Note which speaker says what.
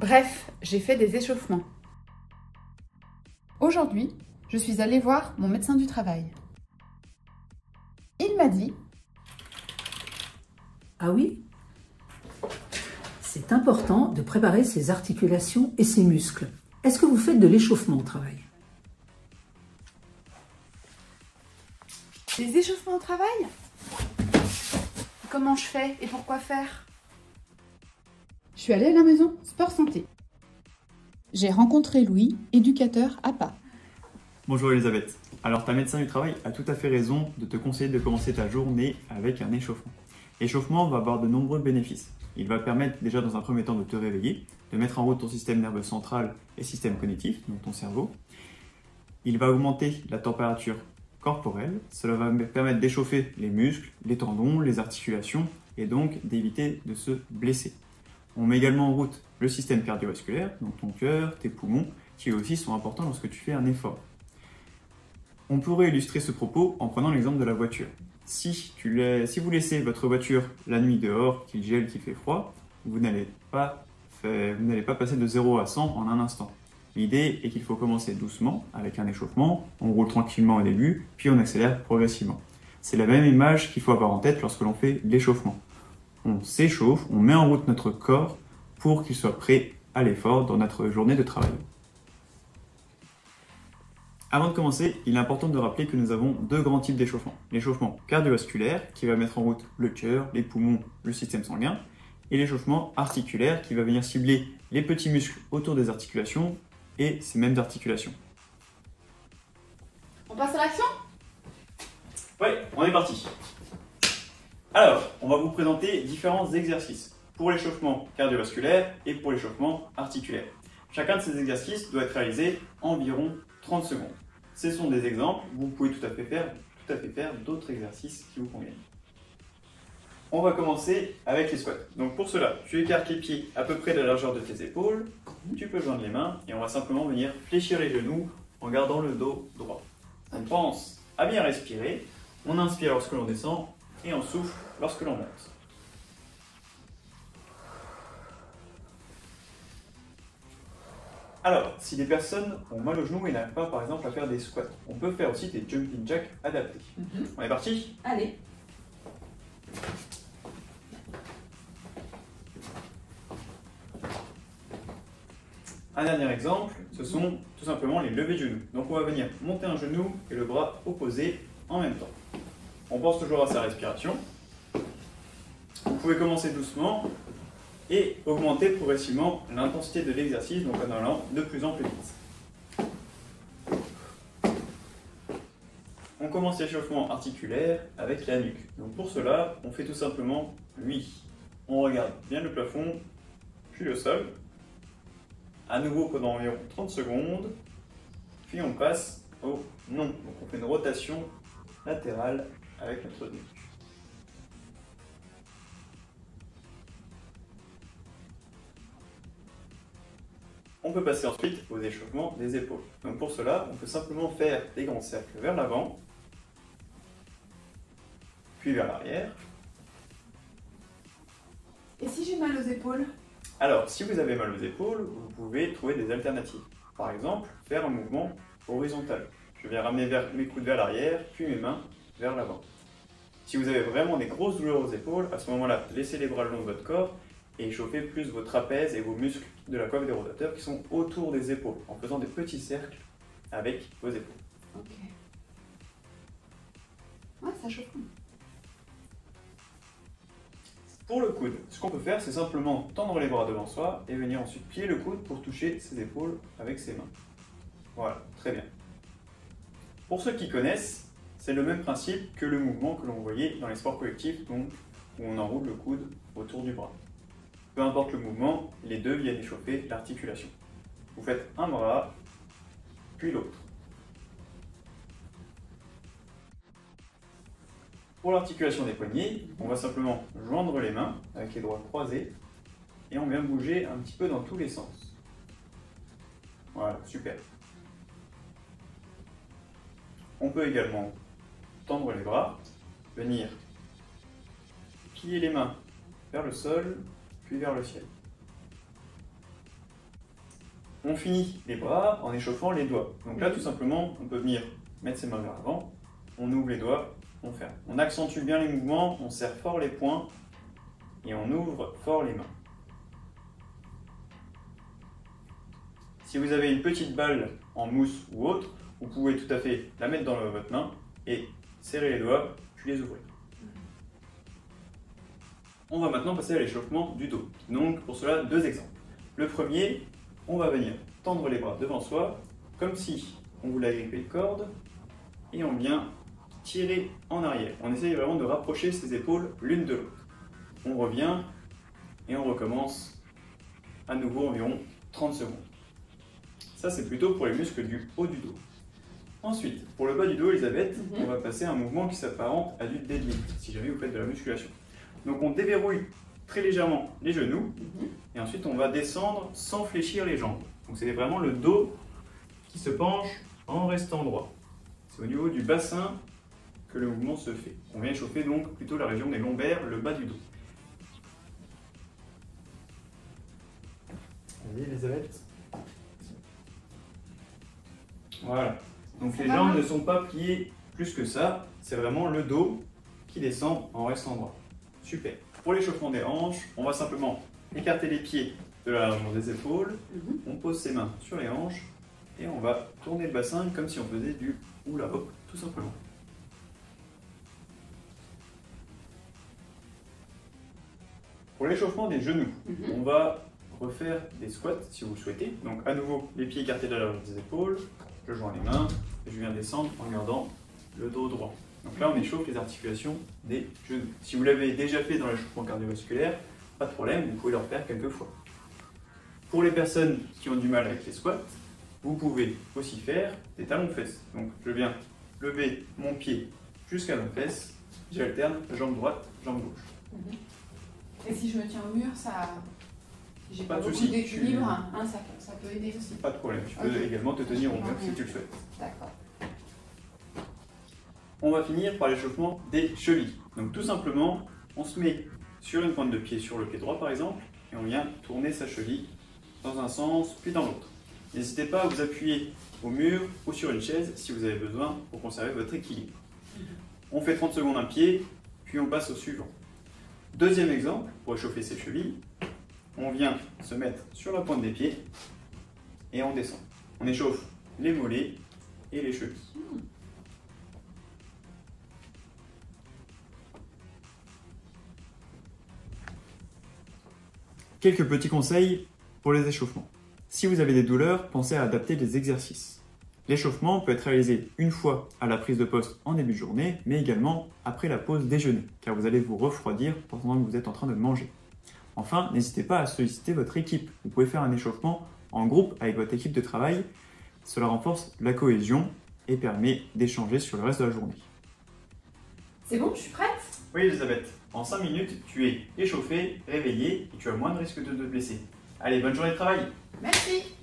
Speaker 1: Bref, j'ai fait des échauffements. Aujourd'hui, je suis allée voir mon médecin du travail. Il m'a dit...
Speaker 2: Ah oui? C'est important de préparer ses articulations et ses muscles. Est-ce que vous faites de l'échauffement au travail?
Speaker 1: Des échauffements au travail? Comment je fais et pourquoi faire? Je suis allée à la maison Sport Santé. J'ai rencontré Louis, éducateur APA.
Speaker 3: Bonjour Elisabeth. Alors ta médecin du travail a tout à fait raison de te conseiller de commencer ta journée avec un échauffement. L'échauffement va avoir de nombreux bénéfices. Il va permettre déjà dans un premier temps de te réveiller, de mettre en route ton système nerveux central et système cognitif, donc ton cerveau. Il va augmenter la température corporelle, cela va permettre d'échauffer les muscles, les tendons, les articulations et donc d'éviter de se blesser. On met également en route le système cardiovasculaire, donc ton cœur, tes poumons, qui aussi sont importants lorsque tu fais un effort. On pourrait illustrer ce propos en prenant l'exemple de la voiture. Si vous laissez votre voiture la nuit dehors, qu'il gèle, qu'il fait froid, vous n'allez pas passer de 0 à 100 en un instant. L'idée est qu'il faut commencer doucement avec un échauffement, on roule tranquillement au début, puis on accélère progressivement. C'est la même image qu'il faut avoir en tête lorsque l'on fait l'échauffement. On s'échauffe, on met en route notre corps pour qu'il soit prêt à l'effort dans notre journée de travail. Avant de commencer, il est important de rappeler que nous avons deux grands types d'échauffement. L'échauffement cardiovasculaire, qui va mettre en route le cœur, les poumons, le système sanguin, et l'échauffement articulaire, qui va venir cibler les petits muscles autour des articulations et ces mêmes articulations.
Speaker 1: On passe à l'action?
Speaker 3: Oui, on est parti. Alors, on va vous présenter différents exercices pour l'échauffement cardiovasculaire et pour l'échauffement articulaire. Chacun de ces exercices doit être réalisé environ 30 secondes. Ce sont des exemples, vous pouvez tout à fait faire d'autres exercices qui vous conviennent. On va commencer avec les squats. Donc pour cela, tu écartes les pieds à peu près de la largeur de tes épaules, tu peux joindre les mains et on va simplement venir fléchir les genoux en gardant le dos droit. On pense à bien respirer, on inspire lorsque l'on descend et on souffle lorsque l'on monte. Alors, si les personnes ont mal aux genoux et n'arrivent pas par exemple à faire des squats, on peut faire aussi des jumping jacks adaptés. On est parti?
Speaker 1: Allez.
Speaker 3: Un dernier exemple, ce sont tout simplement les levées de genoux. Donc on va venir monter un genou et le bras opposé en même temps. On pense toujours à sa respiration. Vous pouvez commencer doucement et augmenter progressivement l'intensité de l'exercice, donc en allant de plus en plus vite. On commence l'échauffement articulaire avec la nuque. Donc pour cela, on fait tout simplement oui. On regarde bien le plafond, puis le sol. À nouveau pendant environ 30 secondes, puis on passe au non. Donc on fait une rotation latérale avec notre nuque. On peut passer ensuite aux échauffements des épaules. Donc pour cela, on peut simplement faire des grands cercles vers l'avant, puis vers l'arrière.
Speaker 1: Et si j'ai mal aux épaules?
Speaker 3: Alors, si vous avez mal aux épaules, vous pouvez trouver des alternatives. Par exemple, faire un mouvement horizontal. Je viens ramener mes coudes vers l'arrière, puis mes mains vers l'avant. Si vous avez vraiment des grosses douleurs aux épaules, à ce moment-là, laissez les bras le long de votre corps et échauffez plus vos trapèzes et vos muscles de la coiffe des rotateurs qui sont autour des épaules, en faisant des petits cercles avec vos épaules.
Speaker 1: Ok. Ouais, ça chauffe.
Speaker 3: Pour le coude, ce qu'on peut faire, c'est simplement tendre les bras devant soi et venir ensuite plier le coude pour toucher ses épaules avec ses mains. Voilà, très bien. Pour ceux qui connaissent, c'est le même principe que le mouvement que l'on voyait dans les sports collectifs, donc où on enroule le coude autour du bras. Peu importe le mouvement, les deux viennent échauffer l'articulation. Vous faites un bras, puis l'autre. Pour l'articulation des poignets, on va simplement joindre les mains avec les doigts croisés et on vient bouger un petit peu dans tous les sens. Voilà, super. On peut également tendre les bras, venir plier les mains vers le sol, puis vers le ciel. On finit les bras en échauffant les doigts. Donc là, tout simplement, on peut venir mettre ses mains vers l'avant, on ouvre les doigts, on ferme. On accentue bien les mouvements, on serre fort les poings et on ouvre fort les mains. Si vous avez une petite balle en mousse ou autre, vous pouvez tout à fait la mettre dans votre main et serrer les doigts, puis les ouvrir. On va maintenant passer à l'échauffement du dos. Donc pour cela, 2 exemples. Le premier, on va venir tendre les bras devant soi, comme si on voulait agripper une corde, et on vient tirer en arrière. On essaye vraiment de rapprocher ses épaules l'une de l'autre. On revient et on recommence à nouveau environ 30 secondes. Ça, c'est plutôt pour les muscles du haut du dos. Ensuite, pour le bas du dos, Elisabeth, on va passer à un mouvement qui s'apparente à du deadlift, si jamais vous faites de la musculation. Donc on déverrouille très légèrement les genoux, et ensuite on va descendre sans fléchir les jambes. Donc c'est vraiment le dos qui se penche en restant droit. C'est au niveau du bassin que le mouvement se fait. On vient échauffer donc plutôt la région des lombaires, le bas du dos. Vas-y Elisabeth. Voilà. Donc les jambes ne sont pas pliées plus que ça, c'est vraiment le dos qui descend en restant droit. Super. Pour l'échauffement des hanches, on va simplement écarter les pieds de la largeur des épaules, on pose ses mains sur les hanches et on va tourner le bassin comme si on faisait du hula hop, tout simplement. Pour l'échauffement des genoux, on va refaire des squats si vous le souhaitez. Donc à nouveau, les pieds écartés de la largeur des épaules, je joins les mains et je viens descendre en gardant le dos droit. Donc là, on échauffe les articulations des genoux. Si vous l'avez déjà fait dans l'échauffement cardiovasculaire, pas de problème, vous pouvez le refaire quelques fois. Pour les personnes qui ont du mal avec les squats, vous pouvez aussi faire des talons-fesses. Donc je viens lever mon pied jusqu'à ma fesse, j'alterne jambe droite, jambe gauche.
Speaker 1: Et si je me tiens au mur, ça... J'ai pas beaucoup d'équilibre, ça peut aider aussi.
Speaker 3: Pas de problème, tu peux également te tenir au mur si tu le souhaites.
Speaker 1: D'accord.
Speaker 3: On va finir par l'échauffement des chevilles. Donc tout simplement, on se met sur une pointe de pied sur le pied droit par exemple, et on vient tourner sa cheville dans un sens puis dans l'autre. N'hésitez pas à vous appuyer au mur ou sur une chaise si vous avez besoin pour conserver votre équilibre. On fait 30 secondes un pied, puis on passe au suivant. Deuxième exemple, pour échauffer ses chevilles, on vient se mettre sur la pointe des pieds et on descend. On échauffe les mollets et les chevilles. Quelques petits conseils pour les échauffements. Si vous avez des douleurs, pensez à adapter les exercices. L'échauffement peut être réalisé une fois à la prise de poste en début de journée, mais également après la pause déjeuner, car vous allez vous refroidir pendant que vous êtes en train de manger. Enfin, n'hésitez pas à solliciter votre équipe. Vous pouvez faire un échauffement en groupe avec votre équipe de travail. Cela renforce la cohésion et permet d'échanger sur le reste de la journée.
Speaker 1: C'est bon, je suis prête?
Speaker 3: Oui Elisabeth, en 5 minutes, tu es échauffée, réveillée et tu as moins de risque de te blesser. Allez, bonne journée de travail!
Speaker 1: Merci!